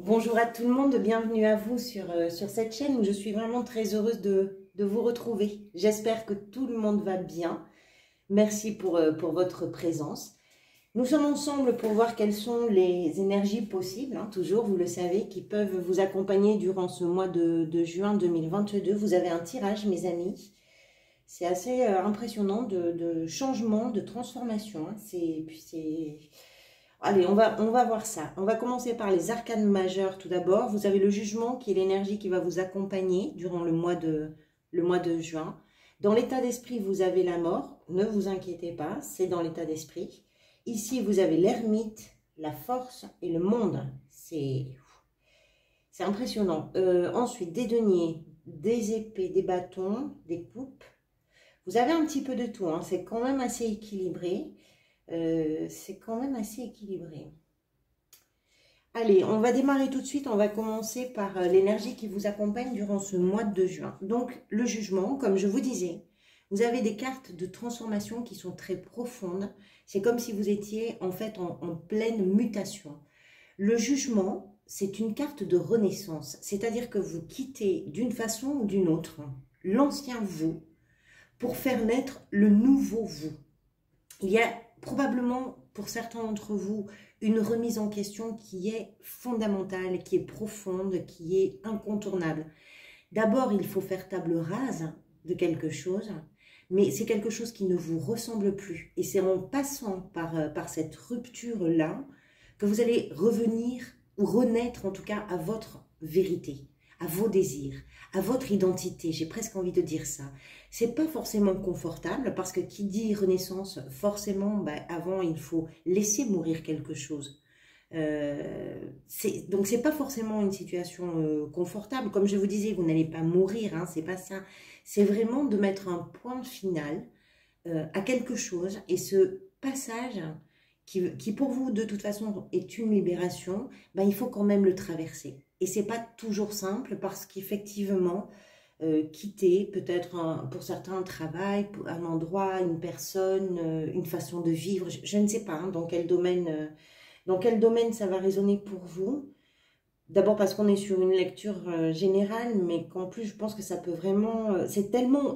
Bonjour à tout le monde, bienvenue à vous sur cette chaîne où je suis vraiment très heureuse de vous retrouver. J'espère que tout le monde va bien. Merci pour votre présence. Nous sommes ensemble pour voir quelles sont les énergies possibles, toujours, vous le savez, qui peuvent vous accompagner durant ce mois de juin 2022. Vous avez un tirage, mes amis. C'est assez impressionnant de changement, de transformation. Allez, on va voir ça. On va commencer par les arcanes majeures tout d'abord. Vous avez le jugement qui est l'énergie qui va vous accompagner durant le mois de juin. Dans l'état d'esprit, vous avez la mort. Ne vous inquiétez pas, c'est dans l'état d'esprit. Ici, vous avez l'ermite, la force et le monde. C'est impressionnant. Ensuite, des deniers, des épées, des bâtons, des coupes. Vous avez un petit peu de tout, c'est quand même assez équilibré. Allez, on va démarrer tout de suite. On va commencer par l'énergie qui vous accompagne durant ce mois de juin. Donc, le jugement, comme je vous disais, vous avez des cartes de transformation qui sont très profondes. C'est comme si vous étiez en fait en pleine mutation. Le jugement, c'est une carte de renaissance. C'est-à-dire que vous quittez d'une façon ou d'une autre l'ancien vous pour faire naître le nouveau vous. Il y a probablement pour certains d'entre vous une remise en question qui est fondamentale, qui est profonde, qui est incontournable. D'abord, il faut faire table rase de quelque chose, mais c'est quelque chose qui ne vous ressemble plus. Et c'est en passant par cette rupture-là que vous allez revenir ou renaître en tout cas à votre vérité, à vos désirs, à votre identité. J'ai presque envie de dire ça. C'est pas forcément confortable parce que qui dit renaissance, forcément, avant, il faut laisser mourir quelque chose. Donc, c'est pas forcément une situation confortable. Comme je vous disais, vous n'allez pas mourir, c'est pas ça. C'est vraiment de mettre un point final à quelque chose. Et ce passage qui pour vous, de toute façon, est une libération, il faut quand même le traverser. Et c'est pas toujours simple parce qu'effectivement, quitter peut-être pour certains un travail, un endroit, une personne, une façon de vivre. Je ne sais pas dans quel domaine ça va résonner pour vous. D'abord parce qu'on est sur une lecture générale, mais qu'en plus je pense que ça peut vraiment,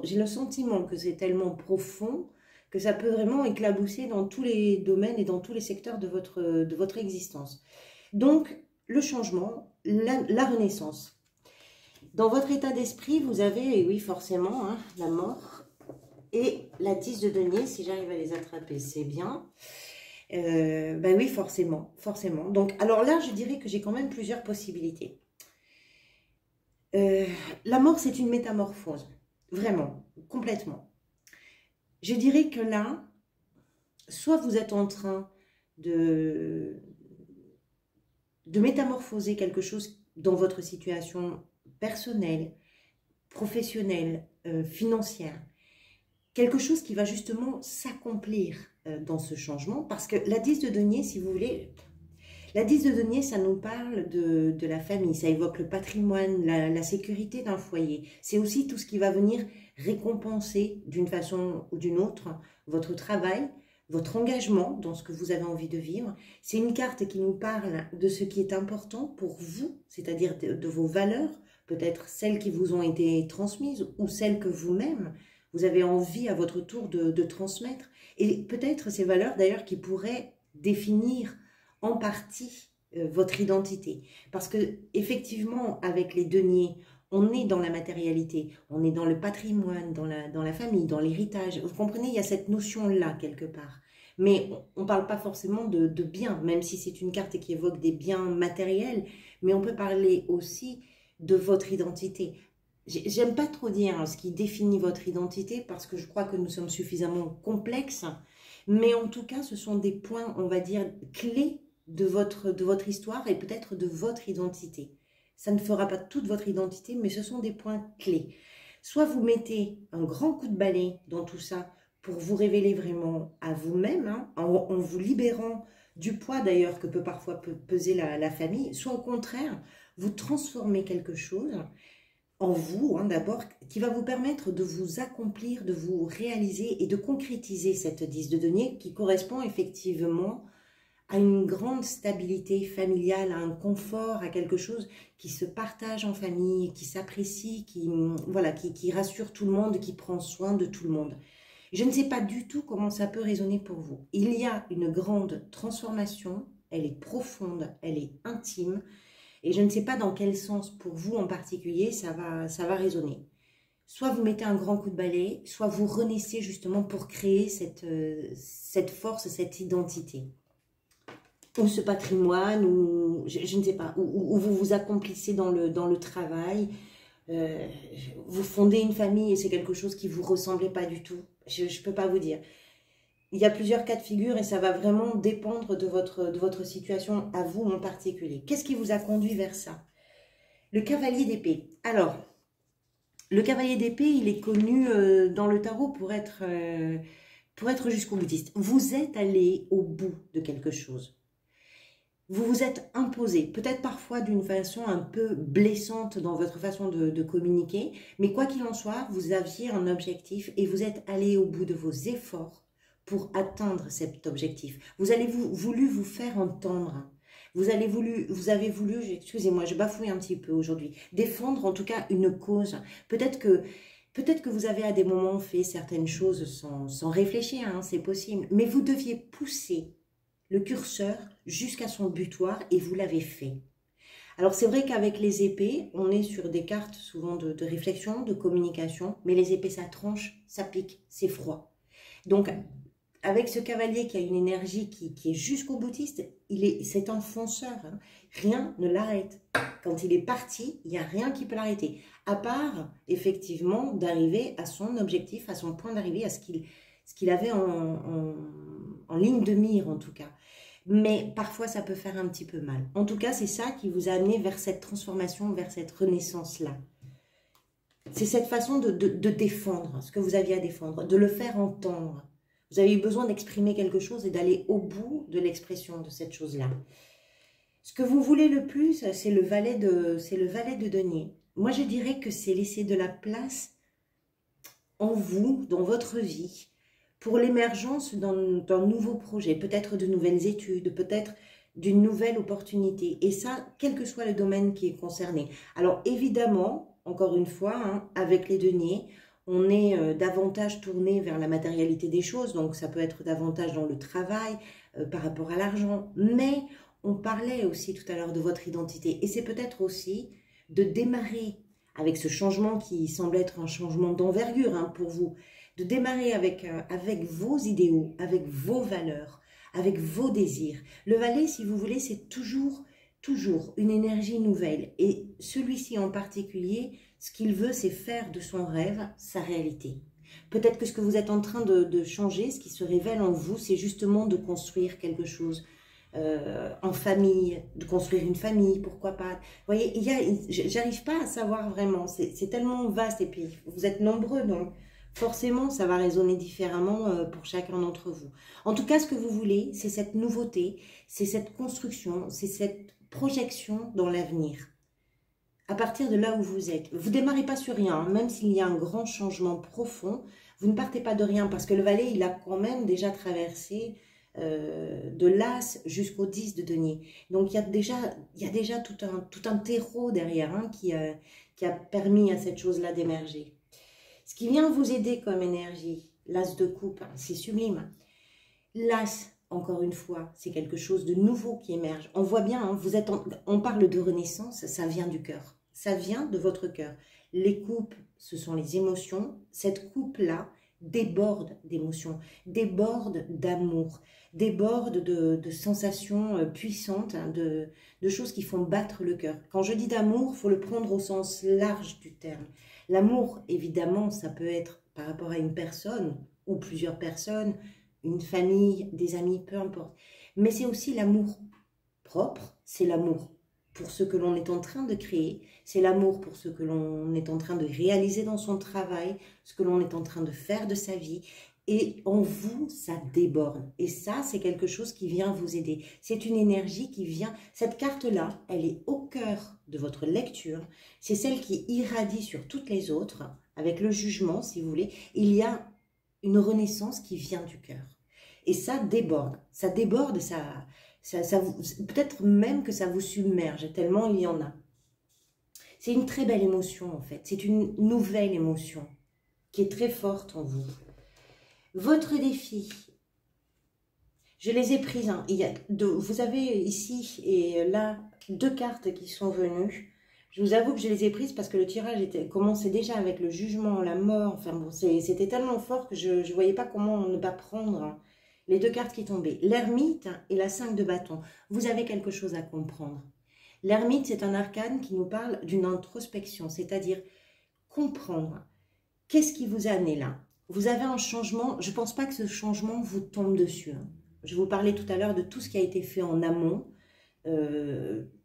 j'ai le sentiment que c'est tellement profond que ça peut vraiment éclabousser dans tous les domaines et dans tous les secteurs de votre existence. Donc le changement, la renaissance. Dans votre état d'esprit, vous avez, et oui forcément, la mort et la 10 de denier. Si j'arrive à les attraper, c'est bien. Oui, forcément. Donc, alors là, je dirais que j'ai quand même plusieurs possibilités. La mort, c'est une métamorphose. Vraiment, complètement. Je dirais que là, soit vous êtes en train de métamorphoser quelque chose dans votre situation personnelle, professionnelle, financière, quelque chose qui va justement s'accomplir dans ce changement, parce que la 10 de denier, si vous voulez, la 10 de denier, ça nous parle de la famille, ça évoque le patrimoine, la sécurité d'un foyer. C'est aussi tout ce qui va venir récompenser d'une façon ou d'une autre votre travail, votre engagement dans ce que vous avez envie de vivre. C'est une carte qui nous parle de ce qui est important pour vous, c'est-à-dire de vos valeurs, peut-être celles qui vous ont été transmises ou celles que vous-même, vous avez envie à votre tour de transmettre. Et peut-être ces valeurs d'ailleurs qui pourraient définir en partie votre identité. Parce que effectivement, avec les deniers, on est dans la matérialité, on est dans le patrimoine, dans la famille, dans l'héritage. Vous comprenez, il y a cette notion-là quelque part. Mais on ne parle pas forcément de biens, même si c'est une carte qui évoque des biens matériels, mais on peut parler aussi de votre identité. J'aime pas trop dire ce qui définit votre identité parce que je crois que nous sommes suffisamment complexes, mais en tout cas, ce sont des points, on va dire, clés de votre histoire et peut-être de votre identité. Ça ne fera pas toute votre identité, mais ce sont des points clés. Soit vous mettez un grand coup de balai dans tout ça pour vous révéler vraiment à vous-même, en vous libérant du poids d'ailleurs que peut parfois peser la famille, soit au contraire, vous transformez quelque chose en vous, d'abord, qui va vous permettre de vous accomplir, de vous réaliser et de concrétiser cette 10 de denier qui correspond effectivement à une grande stabilité familiale, à un confort, à quelque chose qui se partage en famille, qui s'apprécie, voilà, qui rassure tout le monde, qui prend soin de tout le monde. Je ne sais pas du tout comment ça peut résonner pour vous. Il y a une grande transformation, elle est profonde, elle est intime, et je ne sais pas dans quel sens pour vous en particulier ça va résonner. Soit vous mettez un grand coup de balai, soit vous renaissez justement pour créer cette force, cette identité. Ou ce patrimoine, ou je ne sais pas, où vous vous accomplissez dans le travail, vous fondez une famille et c'est quelque chose qui ne vous ressemblait pas du tout. Je ne peux pas vous dire. Il y a plusieurs cas de figure et ça va vraiment dépendre de votre situation à vous en particulier. Qu'est-ce qui vous a conduit vers ça? Le cavalier d'épée. Alors, le cavalier d'épée, il est connu dans le tarot pour être jusqu'au boutiste. Vous êtes allé au bout de quelque chose. Vous vous êtes imposé, peut-être parfois d'une façon un peu blessante dans votre façon de communiquer, mais quoi qu'il en soit, vous aviez un objectif et vous êtes allé au bout de vos efforts pour atteindre cet objectif. Vous avez voulu vous faire entendre. Vous avez voulu, excusez-moi, je bafouille un petit peu aujourd'hui, défendre en tout cas une cause. Peut-être que vous avez à des moments fait certaines choses sans réfléchir, hein, c'est possible, mais vous deviez pousser le curseur jusqu'à son butoir et vous l'avez fait. Alors c'est vrai qu'avec les épées, on est sur des cartes souvent de réflexion, de communication, mais les épées ça tranche, ça pique, c'est froid. Donc avec ce cavalier qui a une énergie qui est jusqu'au boutiste, c'est un fonceur, hein. Rien ne l'arrête. Quand il est parti, il n'y a rien qui peut l'arrêter, à part effectivement d'arriver à son objectif, à son point d'arrivée, à ce qu'il avait en ligne de mire en tout cas. Mais parfois ça peut faire un petit peu mal. En tout cas, c'est ça qui vous a amené vers cette transformation, vers cette renaissance-là. C'est cette façon de défendre ce que vous aviez à défendre, de le faire entendre. Vous avez eu besoin d'exprimer quelque chose et d'aller au bout de l'expression de cette chose-là. Ce que vous voulez le plus, c'est le valet de denier. Moi, je dirais que c'est laisser de la place en vous, dans votre vie, pour l'émergence d'un nouveau projet, peut-être de nouvelles études, peut-être d'une nouvelle opportunité. Et ça, quel que soit le domaine qui est concerné. Alors évidemment, encore une fois, hein, avec les deniers, on est davantage tourné vers la matérialité des choses, donc ça peut être davantage dans le travail, par rapport à l'argent, mais on parlait aussi tout à l'heure de votre identité, et c'est peut-être aussi de démarrer avec ce changement qui semble être un changement d'envergure hein, pour vous, de démarrer avec vos idéaux, avec vos valeurs, avec vos désirs. Le valet, si vous voulez, c'est toujours une énergie nouvelle, et celui-ci en particulier, ce qu'il veut, c'est faire de son rêve sa réalité. Peut-être que ce que vous êtes en train de changer, ce qui se révèle en vous, c'est justement de construire quelque chose en famille, de construire une famille, pourquoi pas. Vous voyez, j'arrive pas à savoir vraiment, c'est tellement vaste, et puis vous êtes nombreux, donc forcément, ça va résonner différemment pour chacun d'entre vous. En tout cas, ce que vous voulez, c'est cette nouveauté, c'est cette construction, c'est cette projection dans l'avenir. À partir de là où vous êtes. Vous ne démarrez pas sur rien, hein, même s'il y a un grand changement profond, vous ne partez pas de rien, parce que le valet, il a quand même déjà traversé de l'as jusqu'au 10 de denier. Donc, il y a déjà tout un terreau derrière hein, qui a permis à cette chose-là d'émerger. Ce qui vient vous aider comme énergie, l'as de coupe, hein, c'est sublime. L'as, encore une fois, c'est quelque chose de nouveau qui émerge. On voit bien, hein, on parle de renaissance, ça vient du cœur. Ça vient de votre cœur. Les coupes, ce sont les émotions. Cette coupe-là déborde d'émotions, déborde d'amour, déborde de sensations puissantes, hein, de choses qui font battre le cœur. Quand je dis d'amour, il faut le prendre au sens large du terme. L'amour, évidemment, ça peut être par rapport à une personne ou plusieurs personnes, une famille, des amis, peu importe. Mais c'est aussi l'amour propre, c'est l'amour pour ce que l'on est en train de créer, c'est l'amour pour ce que l'on est en train de réaliser dans son travail, ce que l'on est en train de faire de sa vie. Et en vous, ça déborde. Et ça, c'est quelque chose qui vient vous aider. C'est une énergie qui vient... Cette carte-là, elle est au cœur de votre lecture. C'est celle qui irradie sur toutes les autres, avec le jugement, si vous voulez. Il y a une renaissance qui vient du cœur. Et ça déborde. Ça déborde, Peut-être même que ça vous submerge, tellement il y en a. C'est une très belle émotion en fait, c'est une nouvelle émotion qui est très forte en vous. Votre défi, je les ai prises, hein. Vous avez ici et là 2 cartes qui sont venues. Je vous avoue que je les ai prises parce que le tirage commençait déjà avec le jugement, la mort. Enfin bon, c'était tellement fort que je ne voyais pas comment ne pas prendre les 2 cartes qui tombaient. L'ermite et la 5 de bâton. Vous avez quelque chose à comprendre. L'ermite, c'est un arcane qui nous parle d'une introspection, c'est-à-dire comprendre qu'est-ce qui vous a amené là. Vous avez un changement, je ne pense pas que ce changement vous tombe dessus, hein. Je vous parlais tout à l'heure de tout ce qui a été fait en amont.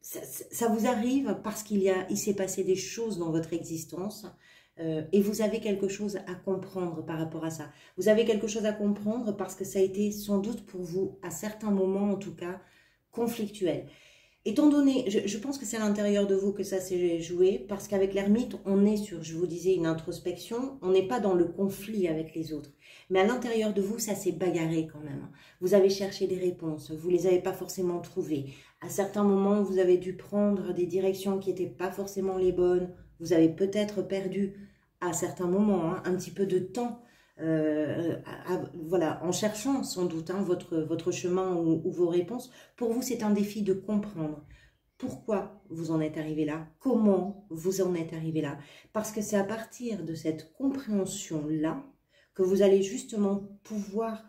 Ça vous arrive parce il s'est passé des choses dans votre existence et vous avez quelque chose à comprendre par rapport à ça. Vous avez quelque chose à comprendre parce que ça a été sans doute pour vous, à certains moments en tout cas, conflictuel. Étant donné, je pense que c'est à l'intérieur de vous que ça s'est joué, parce qu'avec l'ermite, on est sur, je vous disais, une introspection, on n'est pas dans le conflit avec les autres. Mais à l'intérieur de vous, ça s'est bagarré quand même. Vous avez cherché des réponses, vous ne les avez pas forcément trouvées. À certains moments, vous avez dû prendre des directions qui n'étaient pas forcément les bonnes. Vous avez peut-être perdu, à certains moments, hein, un petit peu de temps. Voilà, en cherchant sans doute hein, votre chemin ou vos réponses. Pour vous, c'est un défi de comprendre pourquoi vous en êtes arrivé là, comment vous en êtes arrivé là. Parce que c'est à partir de cette compréhension-là que vous allez justement pouvoir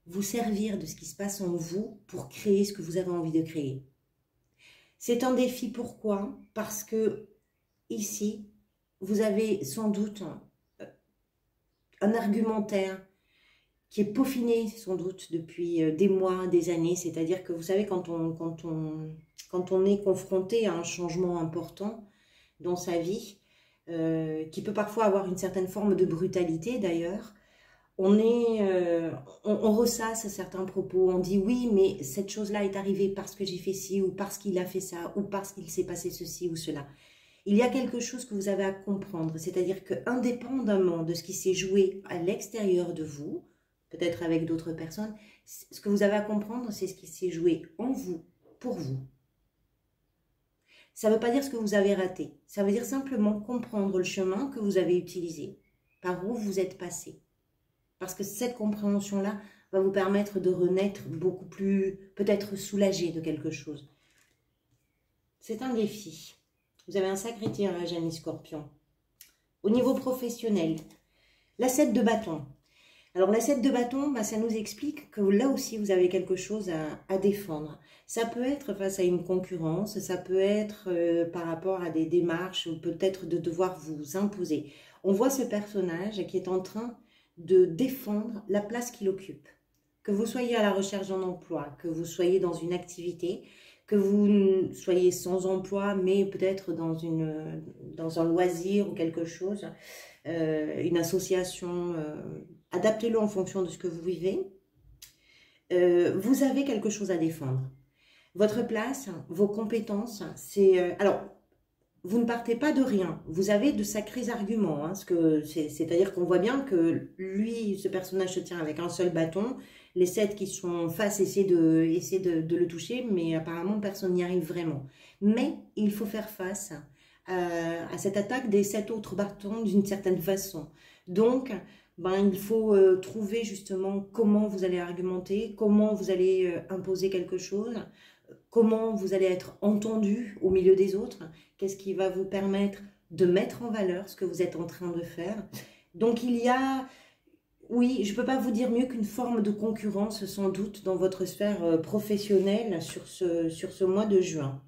vous servir de ce qui se passe en vous pour créer ce que vous avez envie de créer. C'est un défi, pourquoi? Parce que ici, vous avez sans doute un argumentaire qui est peaufiné sans doute depuis des mois, des années. C'est-à-dire que vous savez, quand on est confronté à un changement important dans sa vie, qui peut parfois avoir une certaine forme de brutalité d'ailleurs, on ressasse certains propos, on dit oui, mais cette chose-là est arrivée parce que j'ai fait ci, ou parce qu'il a fait ça, ou parce qu'il s'est passé ceci ou cela. Il y a quelque chose que vous avez à comprendre, c'est-à-dire que indépendamment de ce qui s'est joué à l'extérieur de vous, peut-être avec d'autres personnes, ce que vous avez à comprendre, c'est ce qui s'est joué en vous, pour vous. Ça ne veut pas dire ce que vous avez raté, ça veut dire simplement comprendre le chemin que vous avez utilisé, par où vous êtes passé. Parce que cette compréhension-là va vous permettre de renaître beaucoup plus, peut-être soulagé de quelque chose. C'est un défi. Vous avez un sacré tirage, Amis Scorpion. Au niveau professionnel, la 7 de bâton. Alors la 7 de bâton, bah, ça nous explique que là aussi vous avez quelque chose à défendre. Ça peut être face à une concurrence, ça peut être par rapport à des démarches ou peut-être de devoir vous imposer. On voit ce personnage qui est en train de défendre la place qu'il occupe. Que vous soyez à la recherche d'un emploi, que vous soyez dans une activité, que vous soyez sans emploi, mais peut-être dans un loisir ou quelque chose, une association, adaptez-le en fonction de ce que vous vivez. Vous avez quelque chose à défendre. Votre place, vos compétences, c'est... alors, vous ne partez pas de rien, vous avez de sacrés arguments, hein, c'est-à-dire qu'on voit bien que lui, ce personnage se tient avec un seul bâton, les 7 qui sont en face essaient de le toucher, mais apparemment personne n'y arrive vraiment. Mais il faut faire face à cette attaque des 7 autres bâtons d'une certaine façon. Donc, ben, il faut trouver justement comment vous allez argumenter, comment vous allez imposer quelque chose, comment vous allez être entendu au milieu des autres, qu'est-ce qui va vous permettre de mettre en valeur ce que vous êtes en train de faire. Donc il y a, oui, je ne peux pas vous dire mieux qu'une forme de concurrence sans doute dans votre sphère professionnelle sur ce mois de juin.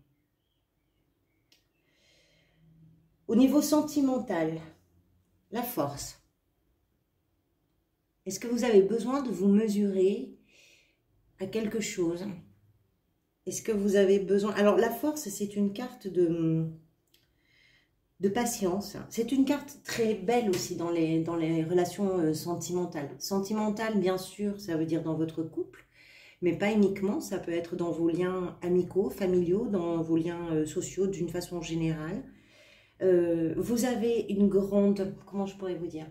Au niveau sentimental, la force. Est-ce que vous avez besoin de vous mesurer à quelque chose ? Est-ce que vous avez besoin... Alors, la force, c'est une carte de patience. C'est une carte très belle aussi dans les relations sentimentales. Sentimentale, bien sûr, ça veut dire dans votre couple, mais pas uniquement. Ça peut être dans vos liens amicaux, familiaux, dans vos liens sociaux d'une façon générale. Vous avez une grande... Comment je pourrais vous dire ?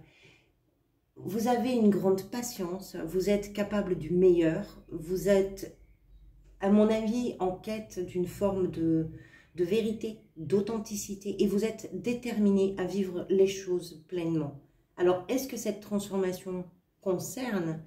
Vous avez une grande patience. Vous êtes capable du meilleur. Vous êtes... à mon avis, en quête d'une forme de vérité, d'authenticité, et vous êtes déterminé à vivre les choses pleinement. Alors, est-ce que cette transformation concerne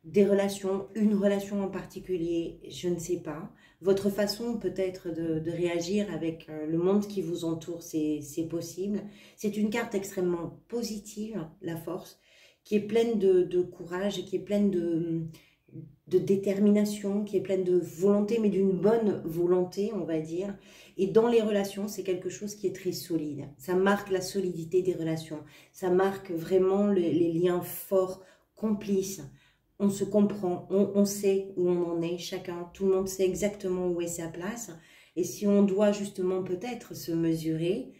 des relations, une relation en particulier? Je ne sais pas. Votre façon peut-être de réagir avec le monde qui vous entoure, c'est possible. C'est une carte extrêmement positive, la force, qui est pleine de courage, qui est pleine de détermination, qui est pleine de volonté, mais d'une bonne volonté, on va dire. Et dans les relations, c'est quelque chose qui est très solide. Ça marque la solidité des relations. Ça marque vraiment les liens forts, complices. On se comprend, on sait où on en est, chacun, tout le monde sait exactement où est sa place. Et si on doit justement peut-être se mesurer,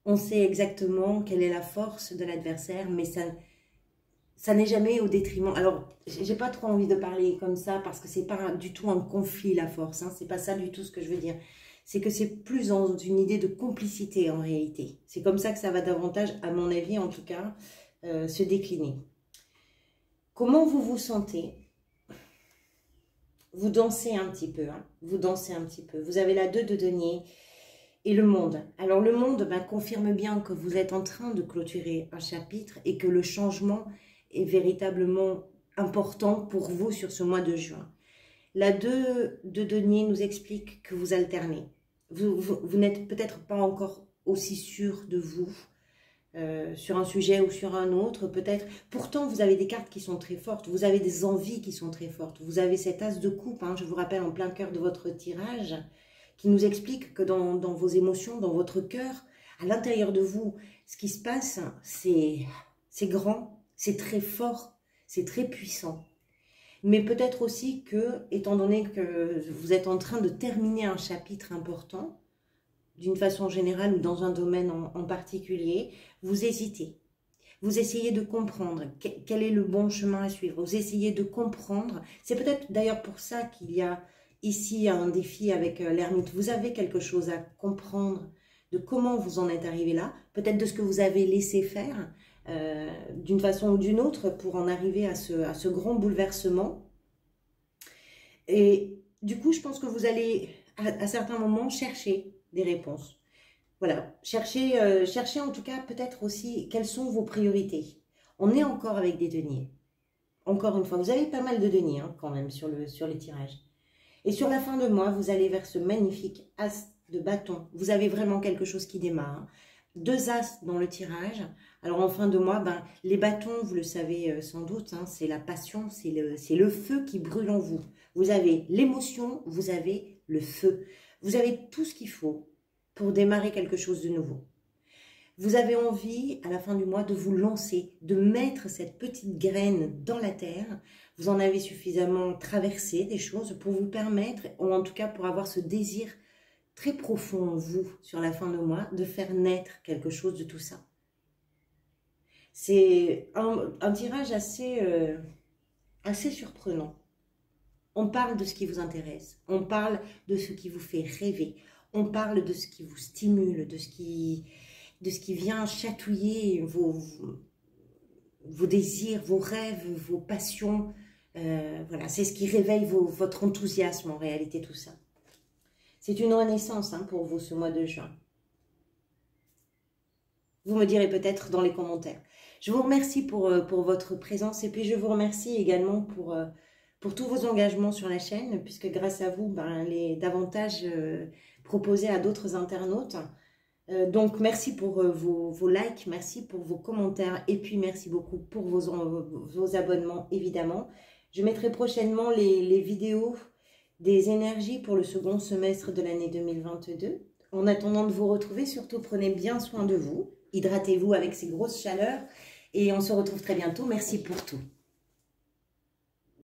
on sait exactement quelle est la force de l'adversaire, mais ça n'est jamais au détriment. Alors, j'ai pas trop envie de parler comme ça parce que c'est pas du tout un conflit, la force. Hein, c'est pas ça du tout ce que je veux dire. C'est que c'est plus dans une idée de complicité en réalité. C'est comme ça que ça va davantage, à mon avis en tout cas, se décliner. Comment vous vous sentez? Vous dansez un petit peu, hein, vous dansez un petit peu. Vous avez la 2 de denier et le monde. Alors le monde confirme bien que vous êtes en train de clôturer un chapitre et que le changement est véritablement important pour vous sur ce mois de juin. La 2 de denier nous explique que vous alternez. Vous n'êtes peut-être pas encore aussi sûr de vous, sur un sujet ou sur un autre, peut-être. Pourtant, vous avez des cartes qui sont très fortes, vous avez des envies qui sont très fortes. Vous avez cet as de coupe, hein, je vous rappelle, en plein cœur de votre tirage, qui nous explique que dans vos émotions, dans votre cœur, à l'intérieur de vous, ce qui se passe, c'est grand, c'est très fort, c'est très puissant. Mais peut-être aussi que, étant donné que vous êtes en train de terminer un chapitre important, d'une façon générale ou dans un domaine en particulier, vous hésitez. Vous essayez de comprendre quel est le bon chemin à suivre. Vous essayez de comprendre. C'est peut-être d'ailleurs pour ça qu'il y a ici un défi avec l'ermite. Vous avez quelque chose à comprendre de comment vous en êtes arrivé là. Peut-être de ce que vous avez laissé faire d'une façon ou d'une autre pour en arriver à ce grand bouleversement. Et du coup, je pense que vous allez à certains moments chercher des réponses. Voilà, cherchez en tout cas peut-être aussi quelles sont vos priorités. On est encore avec des deniers. Encore une fois, vous avez pas mal de deniers hein, quand même sur les tirages. Et sur la fin de mois, vous allez vers ce magnifique as de bâton. Vous avez vraiment quelque chose qui démarre. Hein. 2 as dans le tirage. Alors en fin de mois, les bâtons, vous le savez sans doute, hein, c'est la passion, c'est le feu qui brûle en vous. Vous avez l'émotion, vous avez le feu. Vous avez tout ce qu'il faut pour démarrer quelque chose de nouveau. Vous avez envie, à la fin du mois, de vous lancer, de mettre cette petite graine dans la terre. Vous en avez suffisamment traversé des choses pour vous permettre, ou en tout cas pour avoir ce désir très profond en vous, sur la fin du mois, de faire naître quelque chose de tout ça. C'est un tirage assez surprenant. On parle de ce qui vous intéresse, on parle de ce qui vous fait rêver, on parle de ce qui vous stimule, de ce qui vient chatouiller vos désirs, vos rêves, vos passions. Voilà, c'est ce qui réveille votre enthousiasme en réalité, tout ça. C'est une renaissance hein, pour vous ce mois de juin. Vous me direz peut-être dans les commentaires. Je vous remercie pour votre présence et puis je vous remercie également pour tous vos engagements sur la chaîne, puisque grâce à vous, les davantage proposés à d'autres internautes. Donc, merci pour vos likes, merci pour vos commentaires, et puis merci beaucoup pour vos abonnements, évidemment. Je mettrai prochainement les vidéos des énergies pour le second semestre de l'année 2022. En attendant de vous retrouver, surtout prenez bien soin de vous, hydratez-vous avec ces grosses chaleurs, et on se retrouve très bientôt. Merci pour tout.